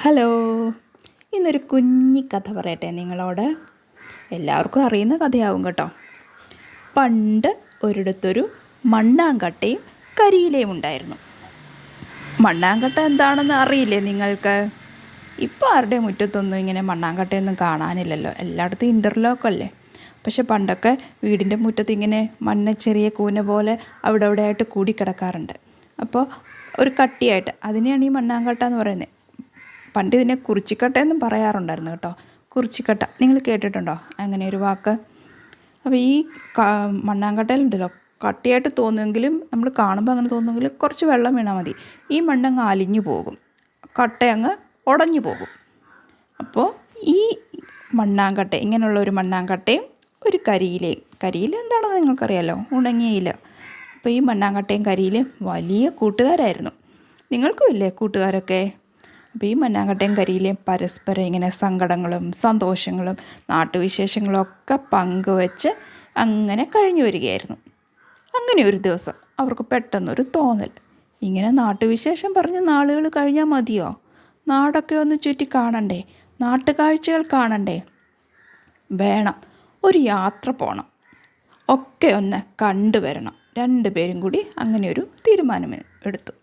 Hello, ഇന്നൊരു കുഞ്ഞി കഥ പറയട്ടെ നിങ്ങളോട്. എല്ലാവർക്കും അറിയുന്ന കഥയാവും കേട്ടോ. പണ്ട് ഒരിടത്തൊരു മണ്ണാങ്കട്ടയും കരിയിലയും ഉണ്ടായിരുന്നു. മണ്ണാങ്കട്ട എന്താണെന്ന് അറിയില്ലേ നിങ്ങൾക്ക്? ഇപ്പോൾ ആരുടെ മുറ്റത്തൊന്നും ഇങ്ങനെ മണ്ണാങ്കട്ടയൊന്നും കാണാനില്ലല്ലോ, എല്ലായിടത്തും ഇൻ്റർലോക്കല്ലേ. പക്ഷെ പണ്ടൊക്കെ വീടിൻ്റെ മുറ്റത്ത് ഇങ്ങനെ മണ്ണ് ചെറിയ കൂന പോലെ അവിടെ അവിടെ ആയിട്ട് കൂടിക്കിടക്കാറുണ്ട്. അപ്പോൾ ഒരു കട്ടിയായിട്ട് അതിനെയാണ് ഈ മണ്ണാങ്കട്ട എന്ന് പറയുന്നത്. പണ്ട് ഇതിനെ കുറിച്ചിക്കട്ടയെന്നും പറയാറുണ്ടായിരുന്നു കേട്ടോ. കുറിച്ചിക്കട്ട നിങ്ങൾ കേട്ടിട്ടുണ്ടോ അങ്ങനെ ഒരു വാക്ക്? അപ്പോൾ ഈ മണ്ണാങ്കട്ടയിലുണ്ടല്ലോ, കട്ടിയായിട്ട് തോന്നുമെങ്കിലും നമ്മൾ കാണുമ്പോൾ അങ്ങനെ തോന്നുമെങ്കിലും കുറച്ച് വെള്ളം വീണാൽ മതി, ഈ മണ്ണങ്ങ് അലിഞ്ഞു പോകും, കട്ടയങ്ങ് ഉടഞ്ഞു പോകും. അപ്പോൾ ഈ മണ്ണാങ്കട്ട, ഇങ്ങനെയുള്ള ഒരു മണ്ണാങ്കട്ടയും ഒരു കരിയിലയും, കരിയില എന്താണെന്ന് നിങ്ങൾക്കറിയാലോ, ഉണങ്ങിയില. അപ്പോൾ ഈ മണ്ണാങ്കട്ടയും കരിയിലയും വലിയ കൂട്ടുകാരായിരുന്നു. നിങ്ങൾക്കും ഇല്ലേ കൂട്ടുകാരൊക്കെ? അപ്പോൾ ഈ മണ്ണാങ്കട്ടയും കരിയിലയും പരസ്പരം ഇങ്ങനെ സങ്കടങ്ങളും സന്തോഷങ്ങളും നാട്ടുവിശേഷങ്ങളും ഒക്കെ പങ്കുവെച്ച് അങ്ങനെ കഴിഞ്ഞു വരികയായിരുന്നു. അങ്ങനെ ഒരു ദിവസം അവർക്ക് പെട്ടെന്നൊരു തോന്നൽ, ഇങ്ങനെ നാട്ടുവിശേഷം പറഞ്ഞ് നാളുകൾ കഴിഞ്ഞാൽ മതിയോ? നാടൊക്കെ ഒന്ന് ചുറ്റി കാണണ്ടേ, നാട്ടുകാഴ്ചകൾ കാണണ്ടേ? വേണം, ഒരു യാത്ര പോകണം, ഒക്കെ ഒന്ന് കണ്ടുവരണം. രണ്ടുപേരും കൂടി അങ്ങനെ ഒരു തീരുമാനം എടുത്തു.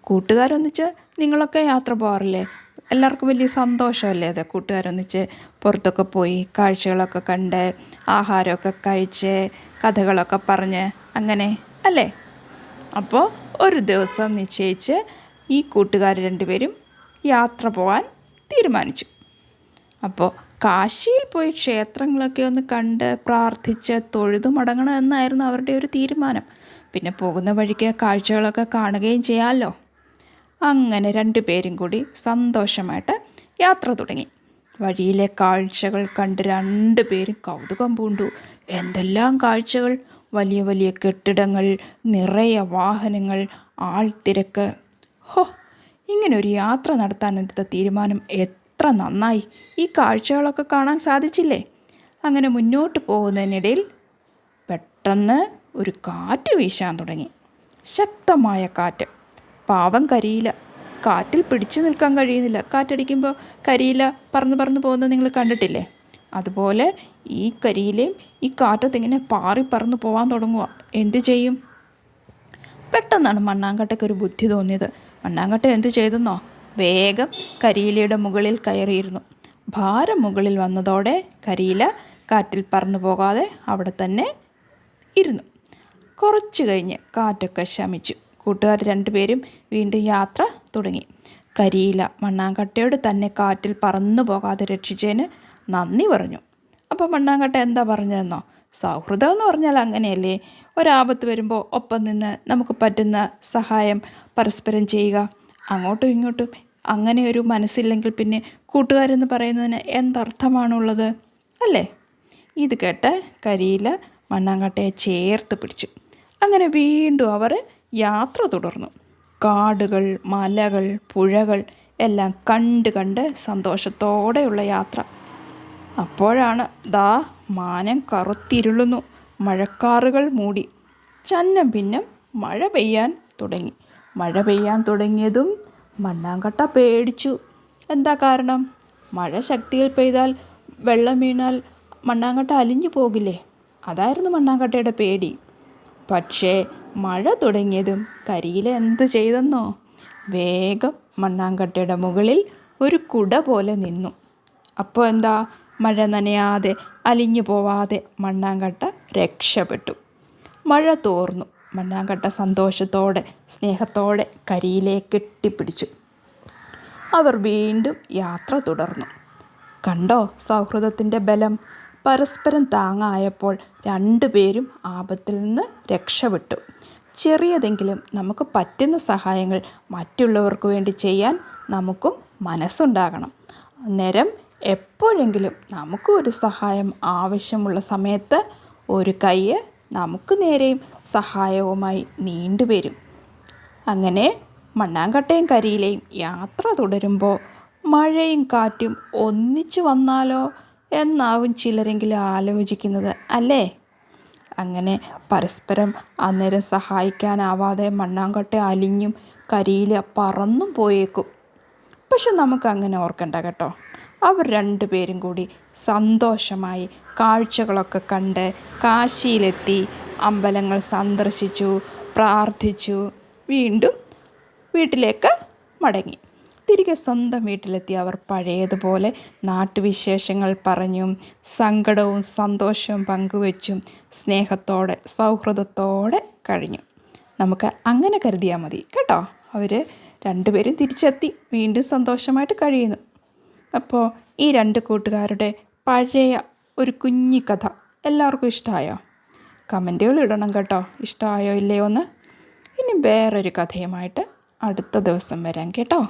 കൂട്ടുകാരൊന്നിച്ച് നിങ്ങളൊക്കെ യാത്ര പോകാറില്ലേ? എല്ലാവർക്കും വലിയ സന്തോഷമല്ലേ അത്, കൂട്ടുകാരൊന്നിച്ച് പുറത്തൊക്കെ പോയി കാഴ്ചകളൊക്കെ കണ്ട് ആഹാരമൊക്കെ കഴിച്ച് കഥകളൊക്കെ പറഞ്ഞ് അങ്ങനെ അല്ലേ? അപ്പോൾ ഒരു ദിവസം നിശ്ചയിച്ച് ഈ കൂട്ടുകാർ രണ്ടുപേരും യാത്ര പോകാൻ തീരുമാനിച്ചു. അപ്പോൾ കാശിയിൽ പോയി ക്ഷേത്രങ്ങളൊക്കെ ഒന്ന് കണ്ട് പ്രാർത്ഥിച്ച് തൊഴുതു മടങ്ങണം എന്നായിരുന്നു അവരുടെ ഒരു തീരുമാനം. പിന്നെ പോകുന്ന വഴിക്ക് കാഴ്ചകളൊക്കെ കാണുകയും ചെയ്യാമല്ലോ. അങ്ങനെ രണ്ടുപേരും കൂടി സന്തോഷമായിട്ട് യാത്ര തുടങ്ങി. വഴിയിലെ കാഴ്ചകൾ കണ്ട് രണ്ടുപേരും കൗതുകം പൂണ്ടു. എന്തെല്ലാം കാഴ്ചകൾ! വലിയ വലിയ കെട്ടിടങ്ങൾ, നിറയെ വാഹനങ്ങൾ, ആൾത്തിരക്ക്. ഹോ, ഇങ്ങനൊരു യാത്ര നടത്താനെടുത്ത തീരുമാനം എത്ര നന്നായി! ഈ കാഴ്ചകളൊക്കെ കാണാൻ സാധിച്ചില്ലേ? അങ്ങനെ മുന്നോട്ട് പോകുന്നതിനിടയിൽ പെട്ടെന്ന് ഒരു കാറ്റ് വീശാൻ തുടങ്ങി. ശക്തമായ കാറ്റ്. പാവം കരിയില, കാറ്റിൽ പിടിച്ചു നിൽക്കാൻ കഴിയുന്നില്ല. കാറ്റടിക്കുമ്പോൾ കരിയില പറന്ന് പറന്ന് പോകുന്നത് നിങ്ങൾ കണ്ടിട്ടില്ലേ? അതുപോലെ ഈ കരിയിലയും ഈ കാറ്റത്തിങ്ങനെ പാറി പറന്ന് പോകാൻ തുടങ്ങുക. എന്തു ചെയ്യും? പെട്ടെന്നാണ് മണ്ണാങ്കട്ടയ്ക്കൊരു ബുദ്ധി തോന്നിയത്. മണ്ണാങ്കട്ട എന്തു ചെയ്തെന്നോ? വേഗം കരിയിലയുടെ മുകളിൽ കയറിയിരുന്നു. ഭാരം മുകളിൽ വന്നതോടെ കരിയില കാറ്റിൽ പറന്നു പോകാതെ അവിടെ തന്നെ ഇരുന്നു. കുറച്ച് കഴിഞ്ഞ് കാറ്റൊക്കെ ശമിച്ചു. കൂട്ടുകാർ രണ്ടുപേരും വീണ്ടും യാത്ര തുടങ്ങി. കരിയില മണ്ണാങ്കട്ടയോട് തന്നെ കാറ്റിൽ പറന്നു പോകാതെ രക്ഷിച്ചതിന് നന്ദി പറഞ്ഞു. അപ്പോൾ മണ്ണാങ്കട്ട എന്താ പറഞ്ഞതെന്നോ? സൗഹൃദം എന്ന് പറഞ്ഞാൽ അങ്ങനെയല്ലേ, ഒരാപത്ത് വരുമ്പോൾ ഒപ്പം നിന്ന് നമുക്ക് പറ്റുന്ന സഹായം പരസ്പരം ചെയ്യുക. അങ്ങോട്ടും ഇങ്ങോട്ടും അങ്ങനെ ഒരു മനസ്സില്ലെങ്കിൽ പിന്നെ കൂട്ടുകാരെന്ന് പറയുന്നതിന് എന്തർത്ഥമാണുള്ളത്, അല്ലേ? ഇത് കേട്ട് കരിയില മണ്ണാങ്കട്ടയെ ചേർത്ത് പിടിച്ചു. അങ്ങനെ വീണ്ടും അവർ യാത്ര തുടർന്നു. കാടുകൾ, മലകൾ, പുഴകൾ എല്ലാം കണ്ട് കണ്ട് സന്തോഷത്തോടെയുള്ള യാത്ര. അപ്പോഴാണ് ദാ മാനം കറുത്തിരുളുന്നു. മഴക്കാറുകൾ മൂടി. ചന്നം ഭിന്നം മഴ പെയ്യാൻ തുടങ്ങി. മഴ പെയ്യാൻ തുടങ്ങിയതും മണ്ണാങ്കട്ട പേടിച്ചു. എന്താ കാരണം? മഴ ശക്തിയിൽ പെയ്താൽ വെള്ളം വീണാൽ മണ്ണാങ്കട്ട അലിഞ്ഞു പോകില്ലേ? അതായിരുന്നു മണ്ണാങ്കട്ടയുടെ പേടി. പക്ഷേ മഴ തുടങ്ങിയതും കരിയില എന്ത് ചെയ്തെന്നോ? വേഗം മണ്ണാങ്കട്ടയുടെ മുകളിൽ ഒരു കുട പോലെ നിന്നു. അപ്പോൾ എന്താ, മഴ നനയാതെ അലിഞ്ഞു പോവാതെ മണ്ണാങ്കട്ട രക്ഷപ്പെട്ടു. മഴ തോർന്നു. മണ്ണാങ്കട്ട സന്തോഷത്തോടെ സ്നേഹത്തോടെ കരിയിലയെ കെട്ടിപ്പിടിച്ചു. അവർ വീണ്ടും യാത്ര തുടർന്നു. കണ്ടോ സൗഹൃദത്തിൻ്റെ ബലം? പരസ്പരം താങ്ങായപ്പോൾ രണ്ടുപേരും ആപത്തിൽ നിന്ന് രക്ഷപ്പെട്ടു. ചെറിയതെങ്കിലും നമുക്ക് പറ്റുന്ന സഹായങ്ങൾ മറ്റുള്ളവർക്ക് വേണ്ടി ചെയ്യാൻ നമുക്കും മനസ്സുണ്ടാകണം. അന്നേരം എപ്പോഴെങ്കിലും നമുക്കും ഒരു സഹായം ആവശ്യമുള്ള സമയത്ത് ഒരു കൈ നമുക്ക് നേരെയും സഹായവുമായി നീണ്ടുവരും. അങ്ങനെ മണ്ണാങ്കട്ടയും കരിയിലയും യാത്ര തുടരുമ്പോൾ മഴയും കാറ്റും ഒന്നിച്ചു വന്നാലോ എന്നാവും ചിലരെങ്കിലും ആലോചിക്കുന്നത്, അല്ലേ? അങ്ങനെ പരസ്പരം അന്നേരം സഹായിക്കാനാവാതെ മണ്ണാങ്കട്ട അലിഞ്ഞും കരിയില പറന്നും പോയേക്കും. പക്ഷെ നമുക്കങ്ങനെ ഓർക്കണ്ട കേട്ടോ. അവർ രണ്ടുപേരും കൂടി സന്തോഷമായി കാഴ്ചകളൊക്കെ കണ്ട് കാശിയിലെത്തി, അമ്പലങ്ങൾ സന്ദർശിച്ചു, പ്രാർത്ഥിച്ചു, വീണ്ടും വീട്ടിലേക്ക് മടങ്ങി. തിരികെ സ്വന്തം വീട്ടിലെത്തി അവർ പഴയതുപോലെ നാട്ടുവിശേഷങ്ങൾ പറഞ്ഞും സങ്കടവും സന്തോഷവും പങ്കുവെച്ചും സ്നേഹത്തോടെ സൗഹൃദത്തോടെ കഴിഞ്ഞു. നമുക്ക് അങ്ങനെ കരുതിയാൽ മതി കേട്ടോ. അവർ രണ്ടുപേരും തിരിച്ചെത്തി, വീണ്ടും സന്തോഷമായിട്ട് കഴിയുന്നു. അപ്പോൾ ഈ രണ്ട് കൂട്ടുകാരുടെ പഴയ ഒരു കുഞ്ഞിക്കഥ എല്ലാവർക്കും ഇഷ്ടമായോ? കമൻറ്റുകൾ ഇടണം കേട്ടോ, ഇഷ്ടമായോ ഇല്ലയോ എന്ന്. ഇനി വേറൊരു കഥയുമായിട്ട് അടുത്ത ദിവസം വരാം കേട്ടോ.